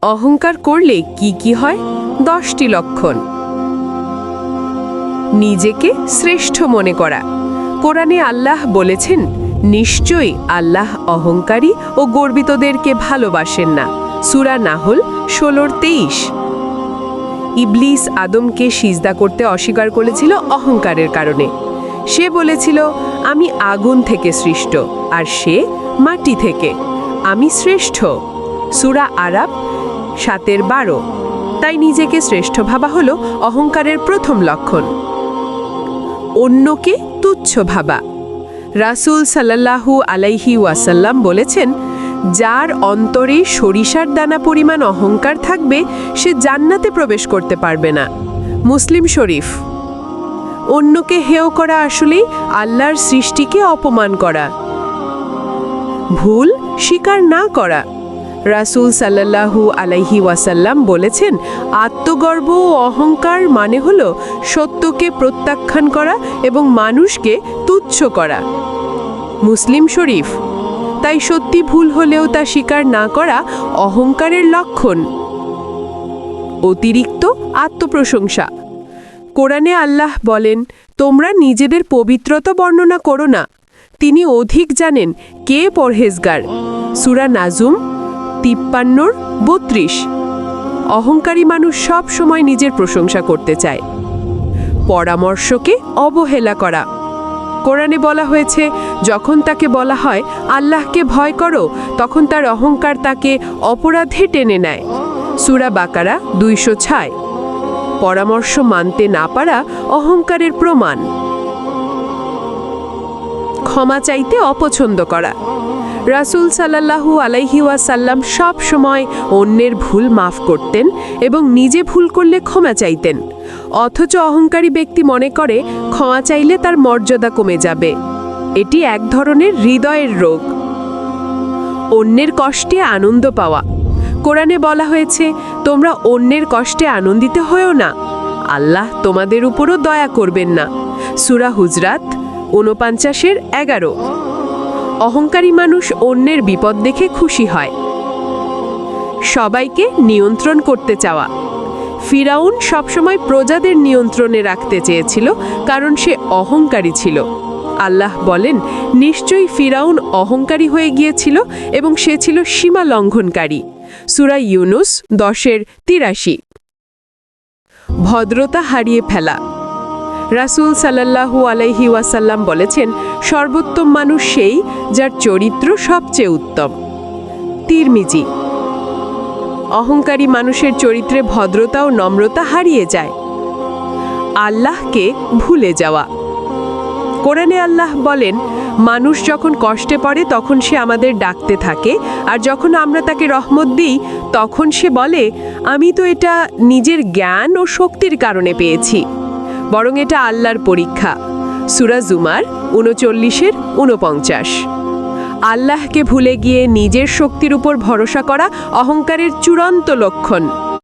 অহংকার করলে কি কি হয়? 10টি লক্ষণ। নিজেকে শ্রেষ্ঠ মনে করা। কোরআনে আল্লাহ বলেছেন, নিশ্চয়ই আল্লাহ অহংকারী ও গর্বিতদেরকে ভালোবাসেন না। সূরা নাহল 16:23। ইবলিস আদমকে সিজদা করতে অস্বীকার করেছিল অহংকারের কারণে। সে বলেছিল, আমি আগুন থেকে সৃষ্ট আর সে মাটি থেকে, আমি শ্রেষ্ঠ। সূরা আরাব 7:12। তাই নিজেকে শ্রেষ্ঠ ভাবা হলো অহংকারের প্রথম লক্ষণ। অন্যকে তুচ্ছ ভাবা। রাসূল সাল্লাল্লাহু আলাইহি ওয়াসাল্লাম বলেছেন, যার অন্তরে সরিষার দানা পরিমাণ অহংকার থাকবে সে জান্নাতে প্রবেশ করতে পারবে না। মুসলিম শরীফ। অন্যকে হেয় করা আসলেই আল্লাহর সৃষ্টিকে অপমান করা। ভুল স্বীকার না করা। রাসূল সাল্লাল্লাহু আলাইহি ওয়াসাল্লাম বলেছেন, আত্মগর্ব ও অহংকার মানে হলো সত্যকে প্রত্যাখ্যান করা এবং মানুষকে তুচ্ছ করা। মুসলিম শরীফ। তাই সত্যি ভুল হলেও তা স্বীকার না করা অহংকারের লক্ষণ। অতিরিক্ত আত্মপ্রশংসা। কোরআনে আল্লাহ বলেন, তোমরা নিজেদের পবিত্রতা বর্ণনা করো না, তিনি অধিক জানেন কে পরহেজগার। সূরা নাজুম 53:32। অহংকারী মানুষ সব সময় নিজের প্রশংসা করতে চায়। পরামর্শকে অবহেলা করা। কোরআনে বলা হয়েছে, যখন তাকে বলা হয় আল্লাহকে ভয় করো, তখন তার অহংকার তাকে অপরাধে টেনে নেয়। সূরা বাকারা 206। পরামর্শ মানতে না পারা অহংকারের প্রমাণ। ক্ষমা চাইতে অপছন্দ করা। রাসূল সাল্লাল্লাহু আলাইহি ওয়াসাল্লাম সব সময় অন্যের ভুল মাফ করতেন এবং নিজে ভুল করলে ক্ষমা চাইতেন। অথচ অহংকারী ব্যক্তি মনে করে ক্ষমা চাইলে তার মর্যাদা কমে যাবে। এটি এক ধরনের হৃদয়ের রোগ। অন্যের কষ্টে আনন্দ পাওয়া। কোরআনে বলা হয়েছে, তোমরা অন্যের কষ্টে আনন্দিত হয়েও না, আল্লাহ তোমাদের উপরও দয়া করবেন না। সূরা হুজরাত 49:11। অহংকারী মানুষ অন্যের বিপদ দেখে খুশি হয়। সবাইকে নিয়ন্ত্রণ করতে চাওয়া। ফিরাউন সবসময় প্রজাদের নিয়ন্ত্রণে রাখতে চেয়েছিল, কারণ সে অহংকারী ছিল। আল্লাহ বলেন, নিশ্চয়ই ফিরাউন অহংকারী হয়ে গিয়েছিল এবং সে ছিল সীমা লঙ্ঘনকারী। সূরা ইউনুস 10:83। ভদ্রতা হারিয়ে ফেলা। রাসূল সাল্লাল্লাহু আলাইহি ওয়াসাল্লাম বলেছেন, সর্বোত্তম মানুষ সেই যার চরিত্র সবচেয়ে উত্তম। তিরমিজি। অহংকারী মানুষের চরিত্রে ভদ্রতা ও নম্রতা হারিয়ে যায়। আল্লাহকে ভুলে যাওয়া। কোরআনে আল্লাহ বলেন, মানুষ যখন কষ্টে পড়ে তখন সে আমাদের ডাকতে থাকে, আর যখন আমরা তাকে রহমত দিই তখন সে বলে, আমি তো এটা নিজের জ্ঞান ও শক্তির কারণে পেয়েছি, বরং এটা আল্লাহর পরীক্ষা। সূরা জুমার 39:49। আল্লাহকে ভুলে গিয়ে নিজের শক্তির উপর ভরসা করা অহংকারের চূড়ান্ত লক্ষণ।